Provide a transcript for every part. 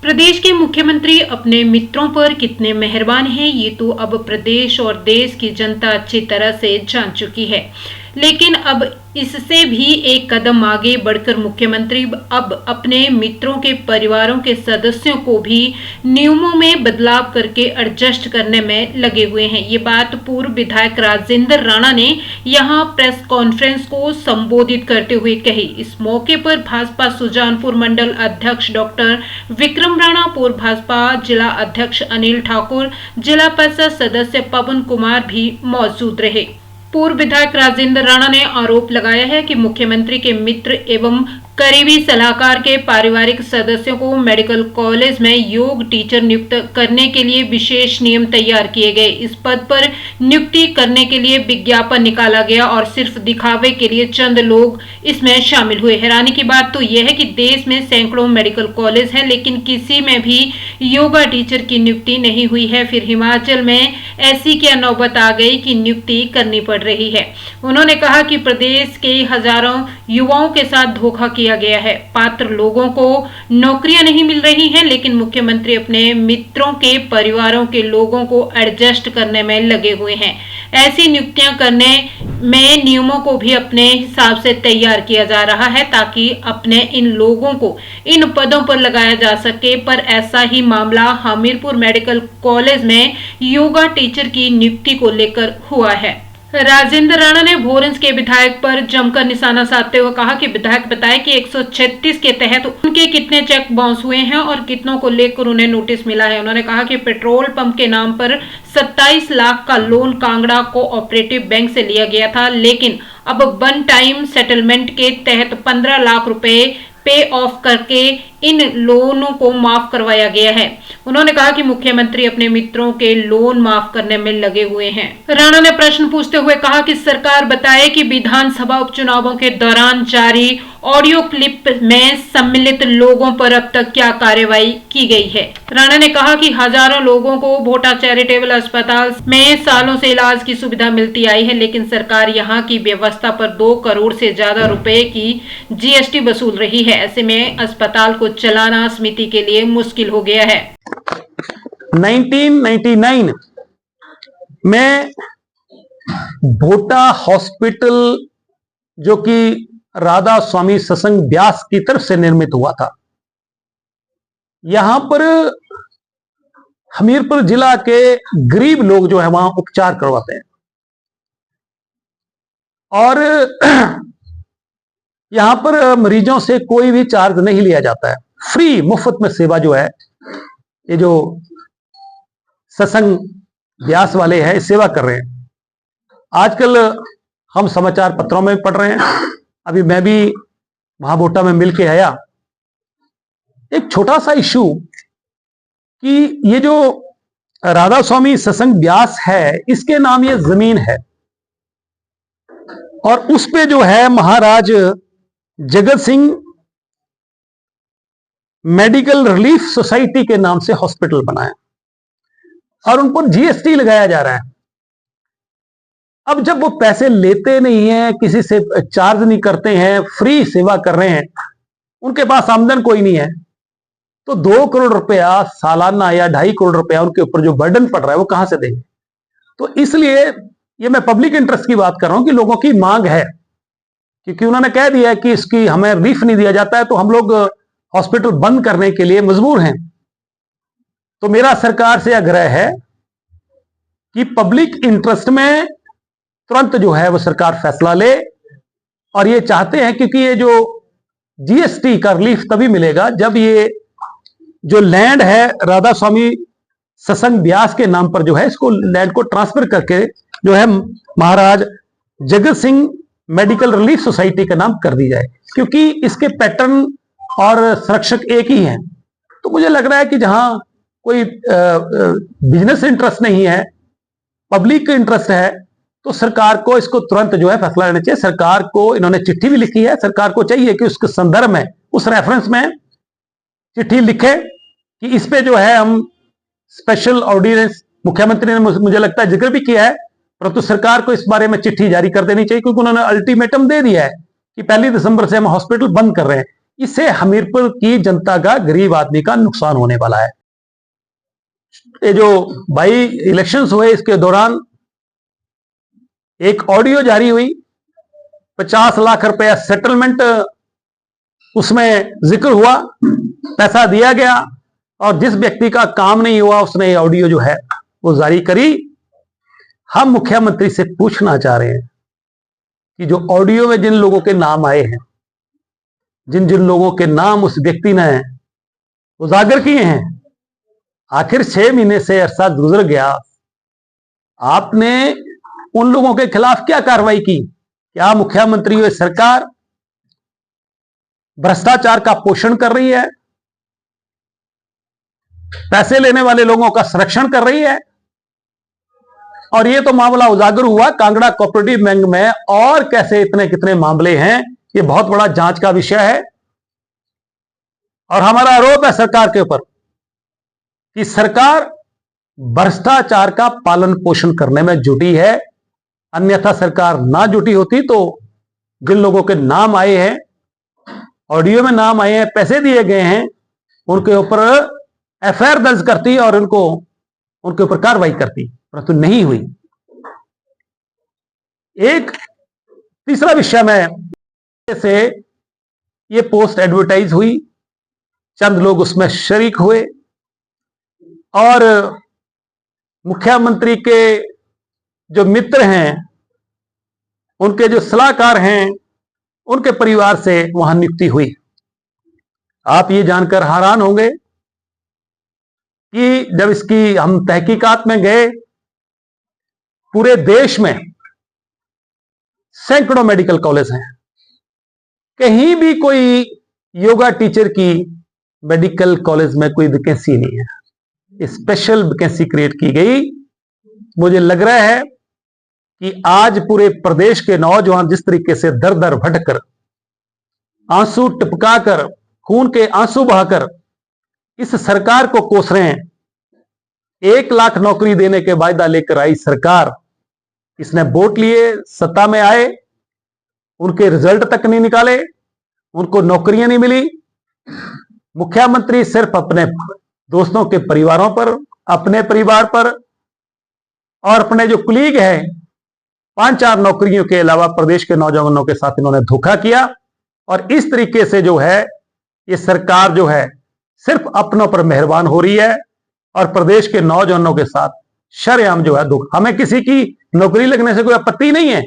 प्रदेश के मुख्यमंत्री अपने मित्रों पर कितने मेहरबान हैं, ये तो अब प्रदेश और देश की जनता अच्छी तरह से जान चुकी है। लेकिन अब इससे भी एक कदम आगे बढ़कर मुख्यमंत्री अब अपने मित्रों के परिवारों के सदस्यों को भी नियमों में बदलाव करके एडजस्ट करने में लगे हुए हैं। ये बात पूर्व विधायक राजेंद्र राणा ने यहां प्रेस कॉन्फ्रेंस को संबोधित करते हुए कही। इस मौके पर भाजपा सुजानपुर मंडल अध्यक्ष डॉक्टर विक्रम राणा, पूर्व भाजपा जिला अध्यक्ष अनिल ठाकुर, जिला परिषद सदस्य पवन कुमार भी मौजूद रहे। पूर्व विधायक राजेंद्र राणा ने आरोप लगाया है कि मुख्यमंत्री के मित्र एवं करीबी सलाहकार के पारिवारिक सदस्यों को मेडिकल कॉलेज में योग टीचर नियुक्त करने के लिए विशेष नियम तैयार किए गए। इस पद पर नियुक्ति करने के लिए विज्ञापन निकाला गया और सिर्फ दिखावे के लिए चंद लोग इसमें शामिल हुए। हैरानी की बात तो यह है कि देश में सैकड़ों मेडिकल कॉलेज हैं, लेकिन किसी में भी योगा टीचर की नियुक्ति नहीं हुई है। फिर हिमाचल में ऐसी क्या नौबत आ गई कि नियुक्ति करनी पड़ रही है। उन्होंने कहा कि प्रदेश के हजारों युवाओं के साथ धोखा किया गया है। पात्र लोगों को नौकरियां नहीं मिल रही हैं, लेकिन मुख्यमंत्री अपने मित्रों के परिवारों के लोगों को एडजस्ट करने में लगे हुए हैं। ऐसी नियुक्तियां करने में नियमों को भी अपने हिसाब से तैयार किया जा रहा है ताकि अपने इन लोगों को इन पदों पर लगाया जा सके। पर ऐसा ही मामला हमीरपुर मेडिकल कॉलेज में योगा टीचर की नियुक्ति को लेकर हुआ है। राजेंद्र राणा ने भोरंज के विधायक पर जमकर निशाना साधते हुए कहा कि विधायक बताए कि 136 के तहत उनके कितने चेक बाउंस हुए हैं और कितनों को लेकर उन्हें नोटिस मिला है। उन्होंने कहा कि पेट्रोल पंप के नाम पर 27 लाख का लोन कांगड़ा कोऑपरेटिव बैंक से लिया गया था, लेकिन अब वन टाइम सेटलमेंट के तहत 15 लाख रुपए पे ऑफ करके इन लोनों को माफ करवाया गया है। उन्होंने कहा कि मुख्यमंत्री अपने मित्रों के लोन माफ करने में लगे हुए हैं। राणा ने प्रश्न पूछते हुए कहा कि सरकार बताए कि विधानसभा उपचुनावों के दौरान जारी ऑडियो क्लिप में सम्मिलित लोगों पर अब तक क्या कार्रवाई की गई है। राणा ने कहा कि हजारों लोगों को भोटा चैरिटेबल अस्पताल में सालों से इलाज की सुविधा मिलती आई है, लेकिन सरकार यहां की व्यवस्था पर 2 करोड़ से ज्यादा रुपए की जीएसटी वसूल रही है। ऐसे में अस्पताल को चलाना समिति के लिए मुश्किल हो गया है। 1999 में भोटा हॉस्पिटल, जो कि राधा स्वामी सत्संग व्यास की तरफ से निर्मित हुआ था, यहां पर हमीरपुर जिला के गरीब लोग जो है वहां उपचार करवाते हैं और यहां पर मरीजों से कोई भी चार्ज नहीं लिया जाता है। फ्री मुफ्त में सेवा जो है, ये जो सत्संग व्यास वाले हैं सेवा कर रहे हैं। आजकल हम समाचार पत्रों में पढ़ रहे हैं, अभी मैं भी वहां भोटा में मिल के आया। एक छोटा सा इशू कि ये जो राधा स्वामी सत्संग व्यास है, इसके नाम ये जमीन है और उस पे जो है महाराज Jagat Singh medical relief society के नाम से हॉस्पिटल बनाया और उन पर जीएसटी लगाया जा रहा है। अब जब वो पैसे लेते नहीं हैं, किसी से चार्ज नहीं करते हैं, फ्री सेवा कर रहे हैं, उनके पास आमदन कोई नहीं है, तो 2 करोड़ रुपया सालाना या 2.5 करोड़ रुपया उनके ऊपर जो बर्डन पड़ रहा है वो कहां से देंगे। तो इसलिए ये मैं पब्लिक इंटरेस्ट की बात कर रहा हूं कि लोगों की मांग है, क्योंकि उन्होंने कह दिया है कि इसकी हमें रिलीफ नहीं दिया जाता है तो हम लोग हॉस्पिटल बंद करने के लिए मजबूर हैं। तो मेरा सरकार से आग्रह है कि पब्लिक इंटरेस्ट में तुरंत जो है वो सरकार फैसला ले। और ये चाहते हैं क्योंकि ये जो जीएसटी का रिलीफ तभी मिलेगा जब ये जो लैंड है राधा स्वामी सत्संग व्यास के नाम पर जो है, इसको लैंड को ट्रांसफर करके जो है महाराज Jagat Singh medical relief society का नाम कर दी जाए, क्योंकि इसके पैटर्न और संरक्षक एक ही हैं। तो मुझे लग रहा है कि जहां कोई बिजनेस इंटरेस्ट नहीं है, पब्लिक इंटरेस्ट है, तो सरकार को इसको तुरंत जो है फैसला लेना चाहिए। सरकार को इन्होंने चिट्ठी भी लिखी है, सरकार को चाहिए कि उसके संदर्भ में, उस रेफरेंस में चिट्ठी लिखे कि इस पे जो है हम स्पेशल ऑर्डिनेंस, मुख्यमंत्री ने मुझे लगता है जिक्र भी किया है, परंतु सरकार को इस बारे में चिट्ठी जारी कर देनी चाहिए, क्योंकि उन्होंने अल्टीमेटम दे दिया है कि 1 दिसंबर से हम हॉस्पिटल बंद कर रहे हैं। इससे हमीरपुर की जनता का, गरीब आदमी का नुकसान होने वाला है। ये जो बाई इलेक्शंस हुए इसके दौरान एक ऑडियो जारी हुई, 50 लाख रुपया सेटलमेंट उसमें जिक्र हुआ, पैसा दिया गया और जिस व्यक्ति का काम नहीं हुआ उसने ऑडियो जो है वो जारी करी। हम मुख्यमंत्री से पूछना चाह रहे हैं कि जो ऑडियो में जिन लोगों के नाम आए हैं, जिन जिन लोगों के नाम उस व्यक्ति ने उजागर किए हैं, आखिर 6 महीने से अरसा गुजर गया, आपने उन लोगों के खिलाफ क्या कार्रवाई की? क्या मुख्यमंत्री व सरकार भ्रष्टाचार का पोषण कर रही है, पैसे लेने वाले लोगों का संरक्षण कर रही है? और ये तो मामला उजागर हुआ कांगड़ा कोऑपरेटिव बैंक में, और कैसे इतने कितने मामले हैं, ये बहुत बड़ा जांच का विषय है। और हमारा आरोप है सरकार के ऊपर कि सरकार भ्रष्टाचार का पालन पोषण करने में जुटी है, अन्यथा सरकार ना जुटी होती तो जिन लोगों के नाम आए हैं, ऑडियो में नाम आए हैं, पैसे दिए गए हैं, उनके ऊपर एफआईआर दर्ज करती और उनके ऊपर कार्रवाई करती, परंतु नहीं हुई। एक तीसरा विषय में से ये पोस्ट एडवर्टाइज हुई, चंद लोग उसमें शरीक हुए और मुख्यमंत्री के जो मित्र हैं, उनके जो सलाहकार हैं, उनके परिवार से वहां नियुक्ति हुई। आप ये जानकर हैरान होंगे कि जब इसकी हम तहकीकात में गए, पूरे देश में सैकड़ों मेडिकल कॉलेज हैं, कहीं भी कोई योगा टीचर की मेडिकल कॉलेज में कोई वैकेंसी नहीं है। स्पेशल वैकेंसी क्रिएट की गई। मुझे लग रहा है कि आज पूरे प्रदेश के नौजवान जिस तरीके से दर दर भटकर, आंसू टपकाकर, खून के आंसू बहाकर इस सरकार को कोस रहे हैं, 1 लाख नौकरी देने के वायदा लेकर आई सरकार, इसने वोट लिए, सत्ता में आए, उनके रिजल्ट तक नहीं निकाले, उनको नौकरियां नहीं मिली। मुख्यमंत्री सिर्फ अपने दोस्तों के परिवारों पर, अपने परिवार पर और अपने जो कुलीग है, 5-4 नौकरियों के अलावा प्रदेश के नौजवानों के साथ इन्होंने धोखा किया। और इस तरीके से जो है ये सरकार जो है सिर्फ अपनों पर मेहरबान हो रही है और प्रदेश के नौजवानों के साथ शरेआम जो है धोखा। हमें किसी की नौकरी लगने से कोई आपत्ति नहीं है,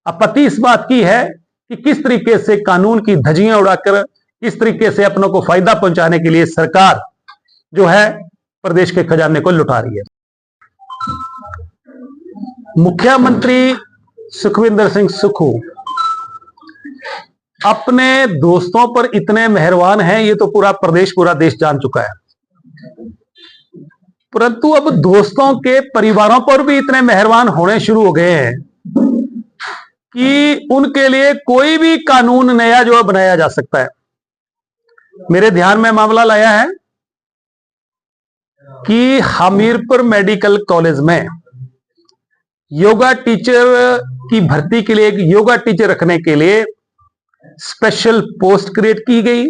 आपत्ति इस बात की है कि किस तरीके से कानून की धज्जियां उड़ाकर, किस तरीके से अपनों को फायदा पहुंचाने के लिए सरकार जो है प्रदेश के खजाने को लुटा रही है। मुख्यमंत्री सुखविंदर सिंह सुक्खू अपने दोस्तों पर इतने मेहरबान हैं, ये तो पूरा प्रदेश, पूरा देश जान चुका है, परंतु अब दोस्तों के परिवारों पर भी इतने मेहरबान होने शुरू हो गए हैं कि उनके लिए कोई भी कानून नया जो है बनाया जा सकता है। मेरे ध्यान में मामला लाया है कि हमीरपुर मेडिकल कॉलेज में योगा टीचर की भर्ती के लिए, एक योगा टीचर रखने के लिए स्पेशल पोस्ट क्रिएट की गई।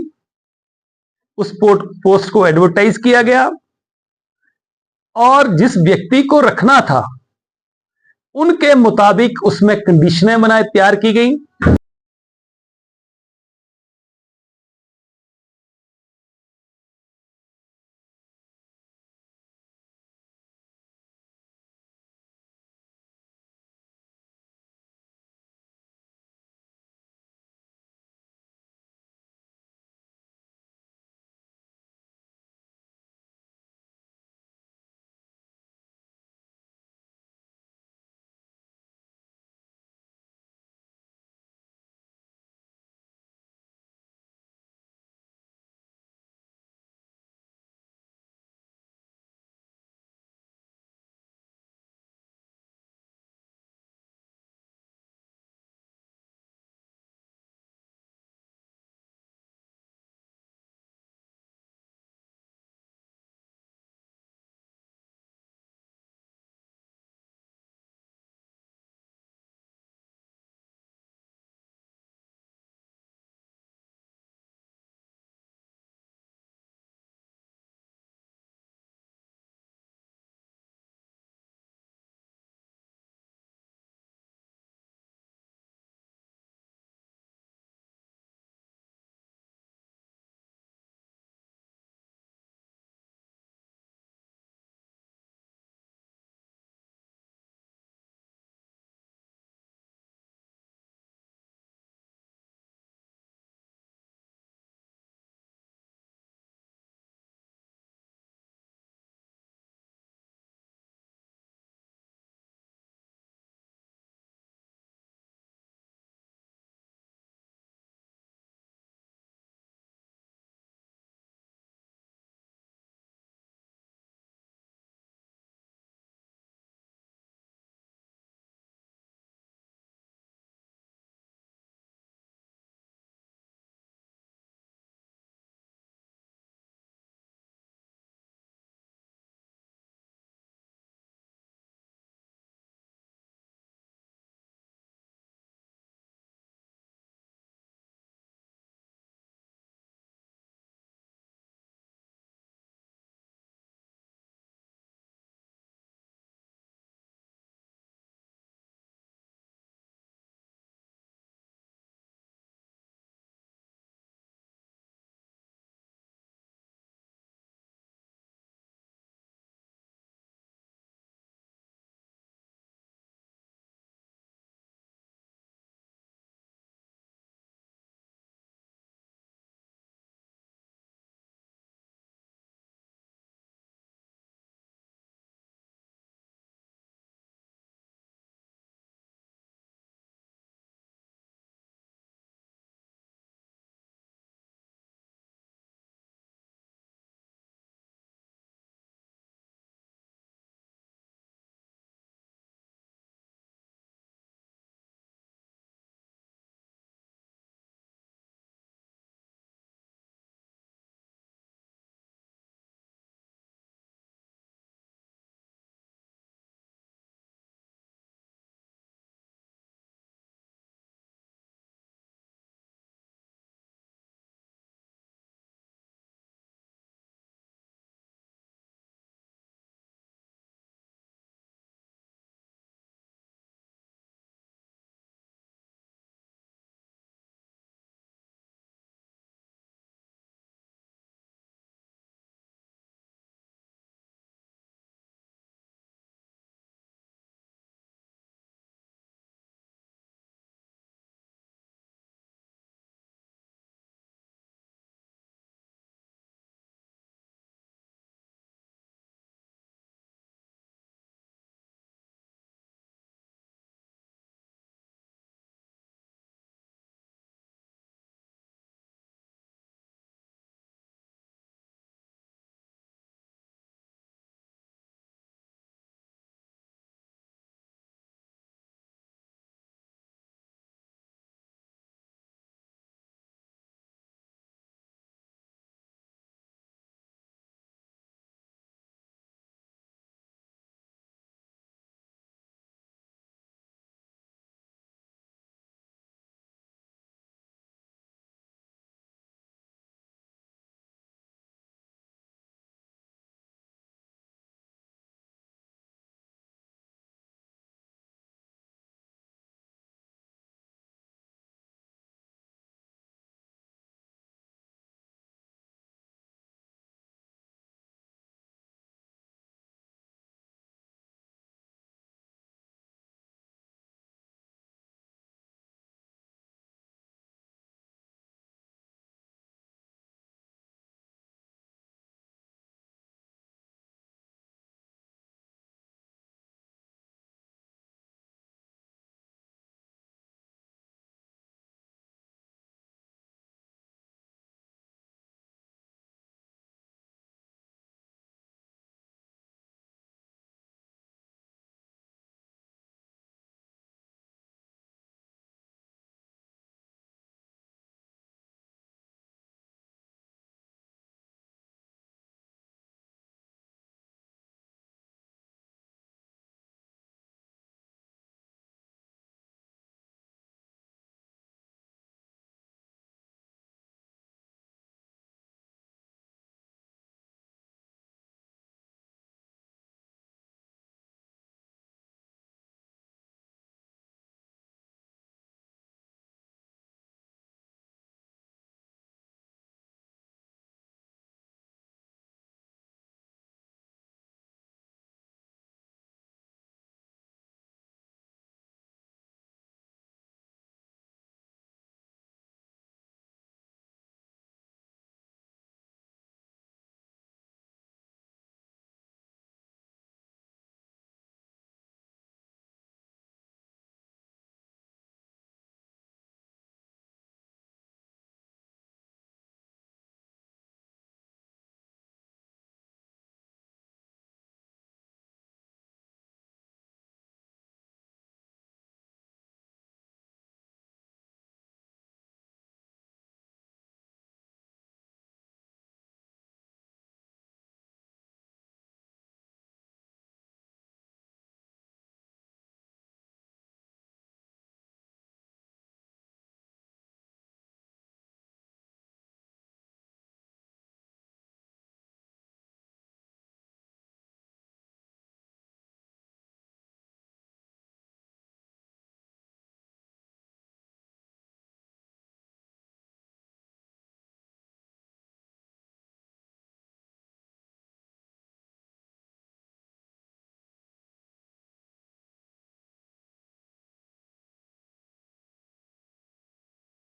उस पोस्ट को एडवर्टाइज किया गया और जिस व्यक्ति को रखना था उनके मुताबिक उसमें कंडीशनें बनाए तैयार की गई।